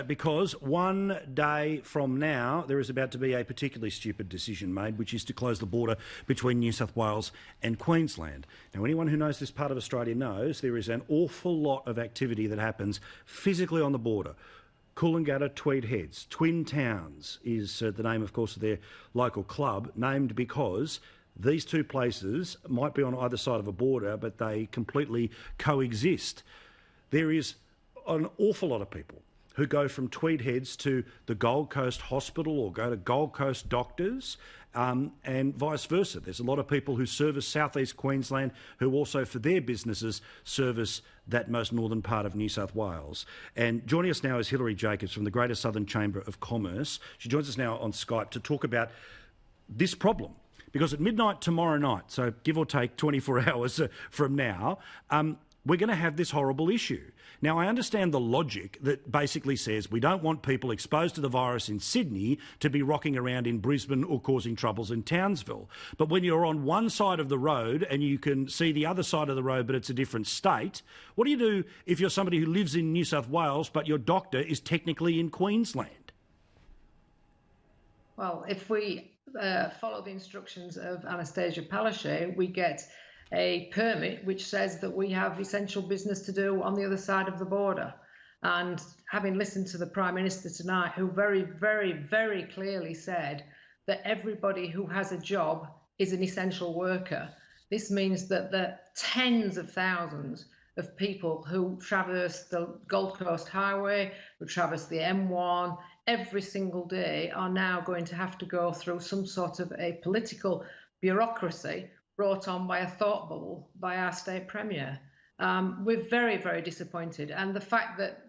Because one day from now, there is about to be a particularly stupid decision made, which is to close the border between New South Wales and Queensland. Now, anyone who knows this part of Australia knows there is an awful lot of activity that happens physically on the border. Coolangatta, Tweed Heads, Twin Towns is the name, of course, of their local club, named because these two places might be on either side of a border, but they completely coexist. There is an awful lot of people who go from Tweed Heads to the Gold Coast Hospital or go to Gold Coast doctors, and vice versa. There's a lot of people who service southeast Queensland who also, for their businesses, service that most northern part of New South Wales. And joining us now is Hilary Jacobs from the Greater Southern Chamber of Commerce. She joins us now on Skype to talk about this problem. Because at midnight tomorrow night, so give or take 24 hours from now, we're going to have this horrible issue. Now, I understand the logic that basically says we don't want people exposed to the virus in Sydney to be rocking around in Brisbane or causing troubles in Townsville. But when you're on one side of the road and you can see the other side of the road but it's a different state, what do you do if you're somebody who lives in New South Wales but your doctor is technically in Queensland? Well, if we follow the instructions of Annastacia Palaszczuk, we get a permit which says that we have essential business to do on the other side of the border. And having listened to the Prime Minister tonight, who very, very, very clearly said that everybody who has a job is an essential worker, this means that the tens of thousands of people who traverse the Gold Coast Highway, who traverse the M1 every single day, are now going to have to go through some sort of a political bureaucracy brought on by a thought bubble by our state premier. We're very, very disappointed. And the fact that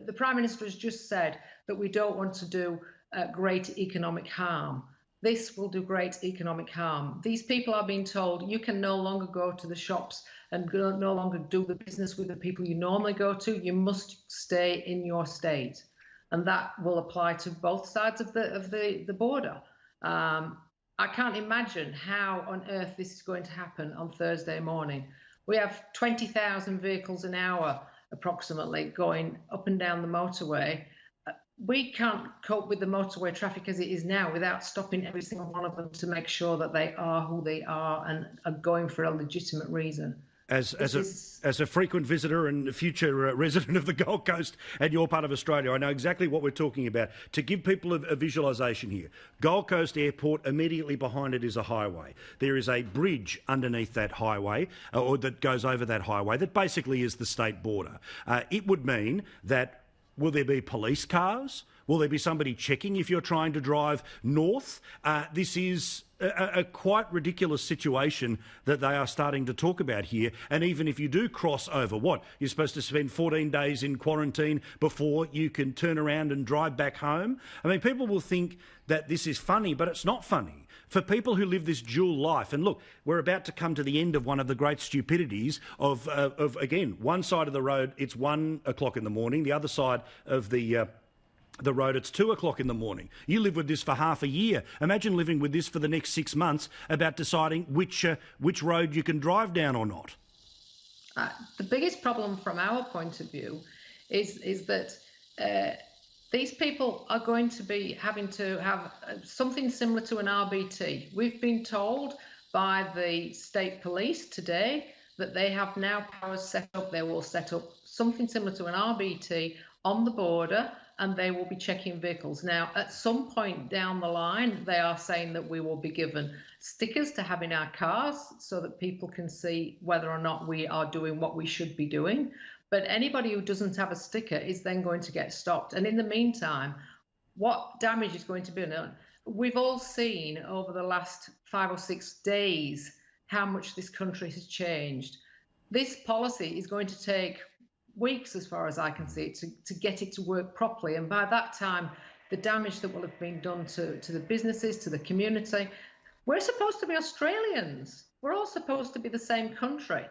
the Prime Minister has just said that we don't want to do great economic harm. This will do great economic harm. These people are being told you can no longer go to the shops and no longer do the business with the people you normally go to. You must stay in your state. And that will apply to both sides of the border. I can't imagine how on earth this is going to happen on Thursday morning. We have 20,000 vehicles an hour approximately going up and down the motorway. We can't cope with the motorway traffic as it is now without stopping every single one of them to make sure that they are who they are and are going for a legitimate reason. As a frequent visitor and future resident of the Gold Coast and your part of Australia, I know exactly what we're talking about. To give people a visualisation here, Gold Coast Airport, immediately behind it is a highway. There is a bridge underneath that highway, or that goes over that highway, that basically is the state border. It would mean that, will there be police cars? Will there be somebody checking if you're trying to drive north? This is a quite ridiculous situation that they are starting to talk about here. And even if you do cross over, what? You're supposed to spend 14 days in quarantine before you can turn around and drive back home? I mean, people will think that this is funny, but it's not funny. For people who live this dual life, and look, we're about to come to the end of one of the great stupidities of again, one side of the road, it's 1 o'clock in the morning, the other side of the road, it's 2 o'clock in the morning. You live with this for half a year. Imagine living with this for the next 6 months about deciding which road you can drive down or not. The biggest problem from our point of view is that these people are going to be having to have something similar to an RBT. We've been told by the state police today that they have now powers set up. They will set up something similar to an RBT on the border, and they will be checking vehicles. Now, at some point down the line, they are saying that we will be given stickers to have in our cars so that people can see whether or not we are doing what we should be doing. But anybody who doesn't have a sticker is then going to get stopped. And in the meantime, what damage is going to be done? We've all seen over the last 5 or 6 days how much this country has changed. This policy is going to take weeks, as far as I can see, to get it to work properly. And by that time, the damage that will have been done to the businesses, to the community. We're supposed to be Australians. We're all supposed to be the same country.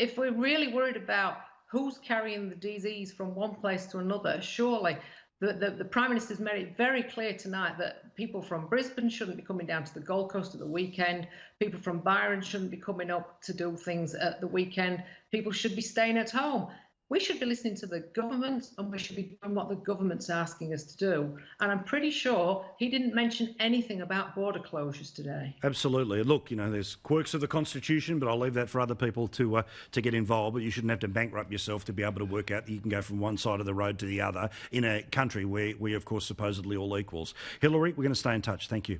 If we're really worried about who's carrying the disease from one place to another, surely the Prime Minister's made it very clear tonight that people from Brisbane shouldn't be coming down to the Gold Coast at the weekend. People from Byron shouldn't be coming up to do things at the weekend. People should be staying at home. We should be listening to the government, and we should be doing what the government's asking us to do. And I'm pretty sure he didn't mention anything about border closures today. Absolutely. Look, there's quirks of the Constitution, but I'll leave that for other people to get involved. But you shouldn't have to bankrupt yourself to be able to work out that you can go from one side of the road to the other in a country where we, of course, supposedly all equals. Hillary, we're going to stay in touch. Thank you.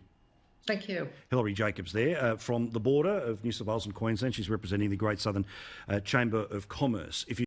Thank you. Hillary Jacobs there from the border of New South Wales and Queensland. She's representing the Great Southern Chamber of Commerce. If you